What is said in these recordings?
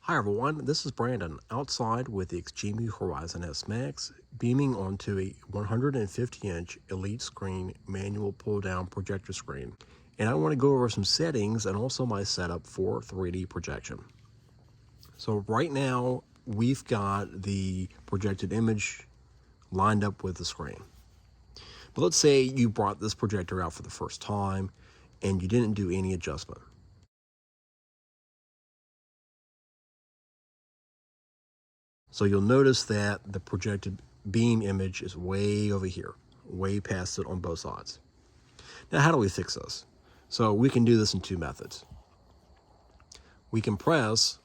Hi everyone, this is Brandon outside with the XGIMI Horizon S Max, beaming onto a 150-inch Elite Screen manual pull-down projector screen. And I want to go over some settings and also my setup for 3D projection. So right now, we've got the projected image lined up with the screen. But let's say you brought this projector out for the first time and you didn't do any adjustment. So you'll notice that the projected beam image is way over here, way past it on both sides. Now, how do we fix this? So we can do this in two methods. We can press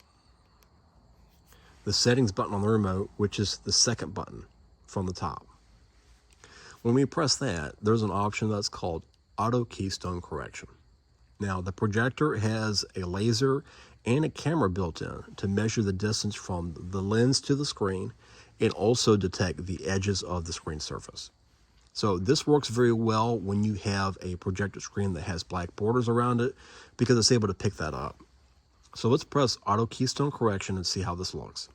the settings button on the remote, which is the second button from the top. When we press that, there's an option that's called auto keystone correction. Now, the projector has a laser and a camera built in to measure the distance from the lens to the screen and also detect the edges of the screen surface. So this works very well when you have a projector screen that has black borders around it because it's able to pick that up. So let's press auto keystone correction and see how this looks.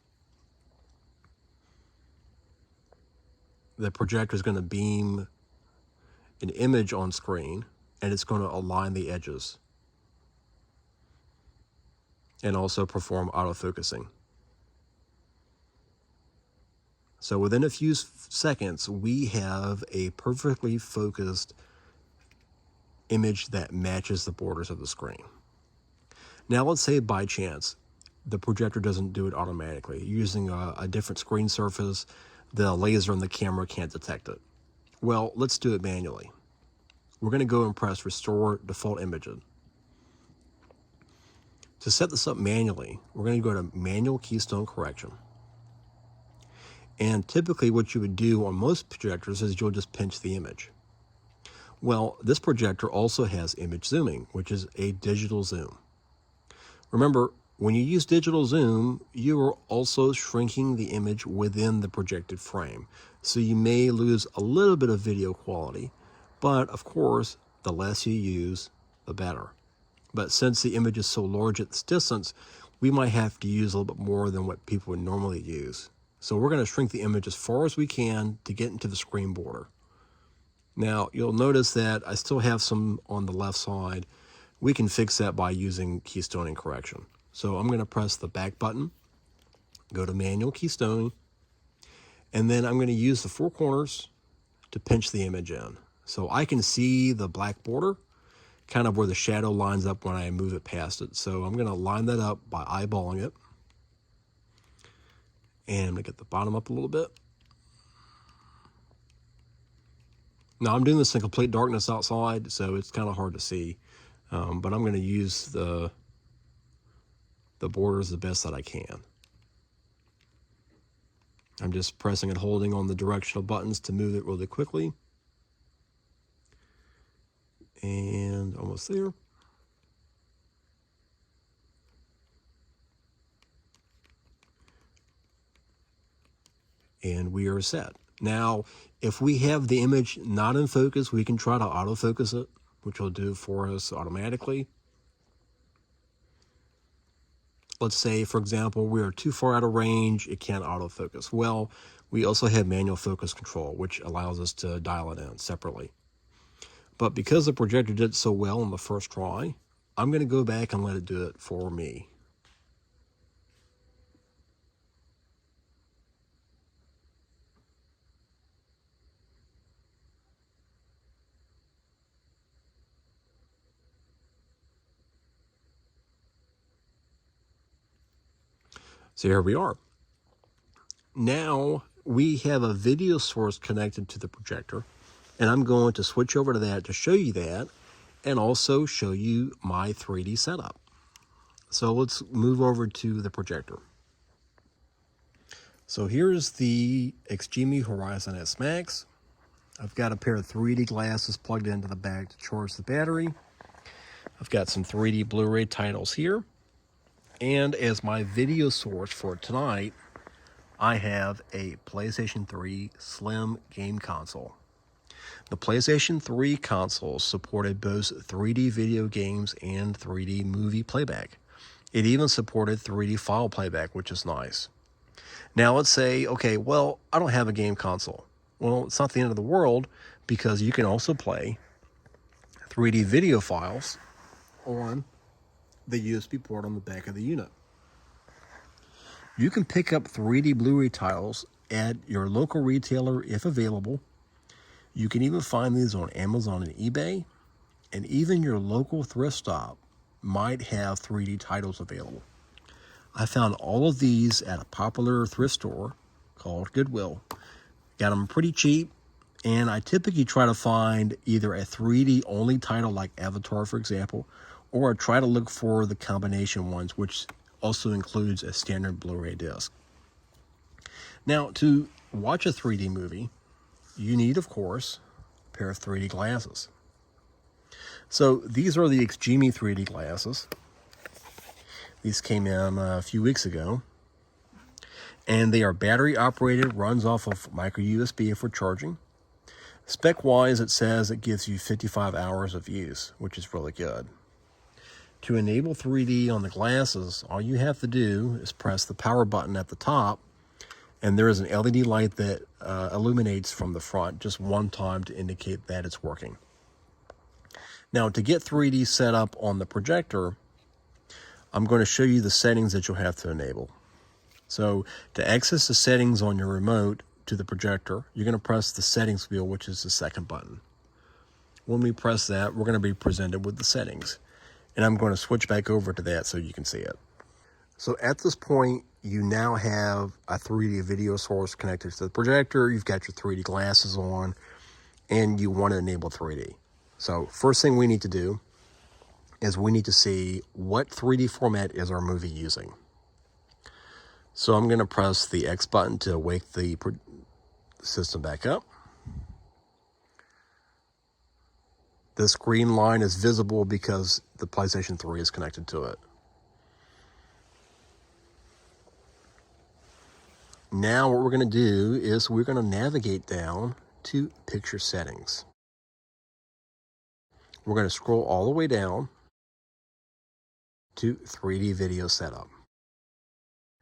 The projector is going to beam an image on screen and it's going to align the edges and also perform autofocusing. So within a few seconds, we have a perfectly focused image that matches the borders of the screen. Now let's say by chance, the projector doesn't do it automatically. Using a different screen surface, the laser and the camera can't detect it. Well, let's do it manually. We're going to go and press Restore Default Images. To set this up manually, we're going to go to Manual Keystone Correction. And typically what you would do on most projectors is you'll just pinch the image. Well, this projector also has image zooming, which is a digital zoom. Remember, when you use digital zoom, you are also shrinking the image within the projected frame. So you may lose a little bit of video quality, but of course, the less you use, the better. But since the image is so large at this distance, we might have to use a little bit more than what people would normally use. So we're going to shrink the image as far as we can to get into the screen border. Now, you'll notice that I still have some on the left side. We can fix that by using keystoning correction. So I'm going to press the back button, go to Manual Keystoning, and then I'm going to use the four corners to pinch the image in. So I can see the black border, kind of where the shadow lines up when I move it past it. So I'm going to line that up by eyeballing it. And I'm going to get the bottom up a little bit. Now I'm doing this in complete darkness outside, so it's kind of hard to see. But I'm going to use the borders the best that I can. I'm just pressing and holding on the directional buttons to move it really quickly. And almost there. And we are set. Now, if we have the image not in focus, we can try to autofocus it, which will do for us automatically. Let's say, for example, we are too far out of range, it can't autofocus. Well, we also have manual focus control, which allows us to dial it in separately. But because the projector did so well on the first try, I'm going to go back and let it do it for me. So here we are. Now we have a video source connected to the projector, and I'm going to switch over to that to show you that and also show you my 3D setup. So let's move over to the projector. So here's the XGIMI Horizon S Max. I've got a pair of 3D glasses plugged into the back to charge the battery. I've got some 3D Blu-ray titles here. And as my video source for tonight, I have a PlayStation 3 Slim game console. The PlayStation 3 console supported both 3D video games and 3D movie playback. It even supported 3D file playback, which is nice. Now let's say, okay, well, I don't have a game console. Well, it's not the end of the world, because you can also play 3D video files on the USB port on the back of the unit. You can pick up 3D Blu-ray titles at your local retailer if available. You can even find these on Amazon and eBay, and even your local thrift stop might have 3D titles available. I found all of these at a popular thrift store called Goodwill. Got them pretty cheap, and I typically try to find either a 3D only title like Avatar, for example, or I try to look for the combination ones, which also includes a standard Blu-ray disc. Now, to watch a 3D movie, you need, of course, a pair of 3D glasses. So these are the XGIMI 3D glasses. These came in a few weeks ago, and they are battery operated, runs off of micro USB for charging. Spec wise, it says it gives you 55 hours of use, which is really good. To enable 3D on the glasses, all you have to do is press the power button at the top, and there is an LED light that illuminates from the front just one time to indicate that it's working. Now, to get 3D set up on the projector, I'm going to show you the settings that you'll have to enable. So to access the settings on your remote to the projector, you're going to press the settings wheel, which is the second button. When we press that, we're going to be presented with the settings. And I'm going to switch back over to that so you can see it. So at this point, you now have a 3D video source connected to the projector. You've got your 3D glasses on, and you want to enable 3D. So first thing we need to do is we need to see what 3D format is our movie using. So I'm going to press the X button to wake the system back up. This green line is visible because the PlayStation 3 is connected to it. Now what we're going to do is we're going to navigate down to Picture Settings. We're going to scroll all the way down to 3D Video Setup.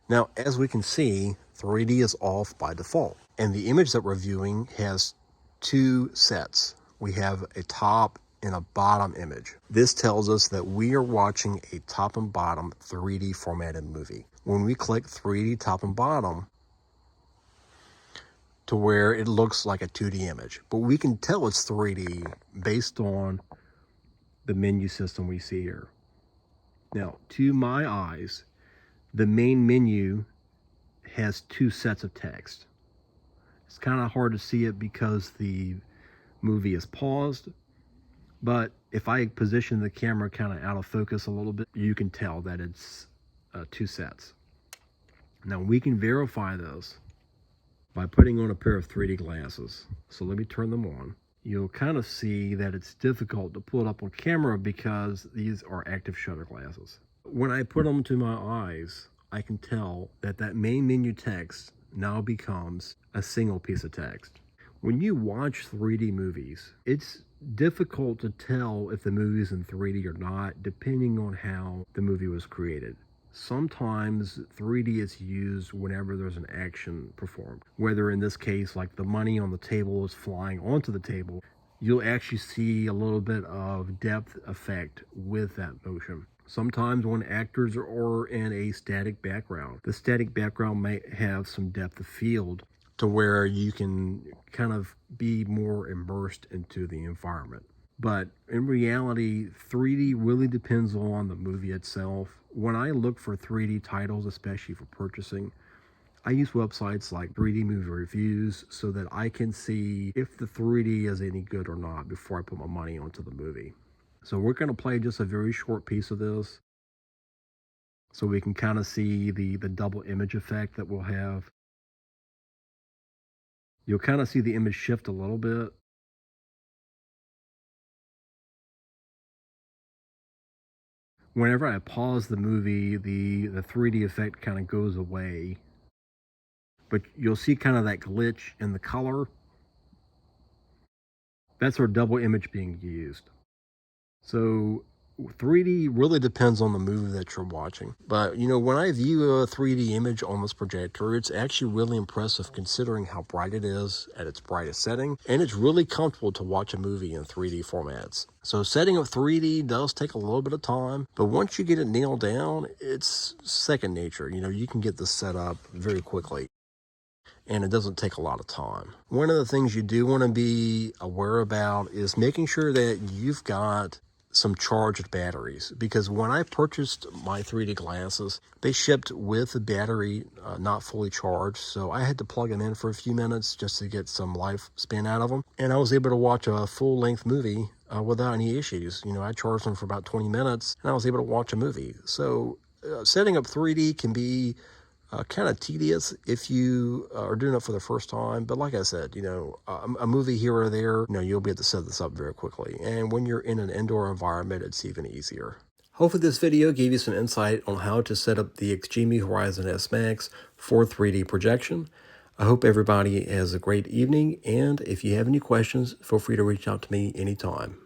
Now, as we can see, 3D is off by default, and the image that we're viewing has two sets. We have a top and a bottom image. This tells us that we are watching a top and bottom 3D formatted movie. When we click 3D top and bottom, to where it looks like a 2D image, but we can tell it's 3D based on the menu system we see here. Now, to my eyes, the main menu has two sets of text. It's kind of hard to see it because the movie is paused, but if I position the camera kind of out of focus a little bit, you can tell that it's two sets. Now we can verify this by putting on a pair of 3D glasses. So let me turn them on. You'll kind of see that it's difficult to pull it up on camera because these are active shutter glasses. When I put them to my eyes, I can tell that that main menu text now becomes a single piece of text. When you watch 3D movies, it's difficult to tell if the movie is in 3D or not, depending on how the movie was created. Sometimes 3D is used whenever there's an action performed. Whether in this case, like the money on the table is flying onto the table, you'll actually see a little bit of depth effect with that motion. Sometimes when actors are in a static background, the static background might have some depth of field to where you can kind of be more immersed into the environment. But in reality, 3D really depends on the movie itself. When I look for 3D titles, especially for purchasing, I use websites like 3D Movie Reviews so that I can see if the 3D is any good or not before I put my money onto the movie. So we're going to play just a very short piece of this so we can kind of see the double image effect that we'll have. You'll kind of see the image shift a little bit. Whenever I pause the movie, the 3D effect kind of goes away. But you'll see kind of that glitch in the color. That's our double image being used. So 3D really depends on the movie that you're watching. But, when I view a 3D image on this projector, it's actually really impressive considering how bright it is at its brightest setting, and it's really comfortable to watch a movie in 3D formats. So setting up 3D does take a little bit of time, but once you get it nailed down, it's second nature. You can get this set up very quickly, and it doesn't take a lot of time. One of the things you do want to be aware about is making sure that you've got some charged batteries, because when I purchased my 3D glasses, they shipped with the battery not fully charged, so I had to plug them in for a few minutes just to get some lifespan out of them, and I was able to watch a full-length movie without any issues. I charged them for about 20 minutes, and I was able to watch a movie. So setting up 3D can be kind of tedious if you are doing it for the first time. But like I said, a movie here or there, you'll be able to set this up very quickly. And when you're in an indoor environment, it's even easier. Hopefully this video gave you some insight on how to set up the XGIMI Horizon S Max for 3D projection. I hope everybody has a great evening, and if you have any questions, feel free to reach out to me anytime.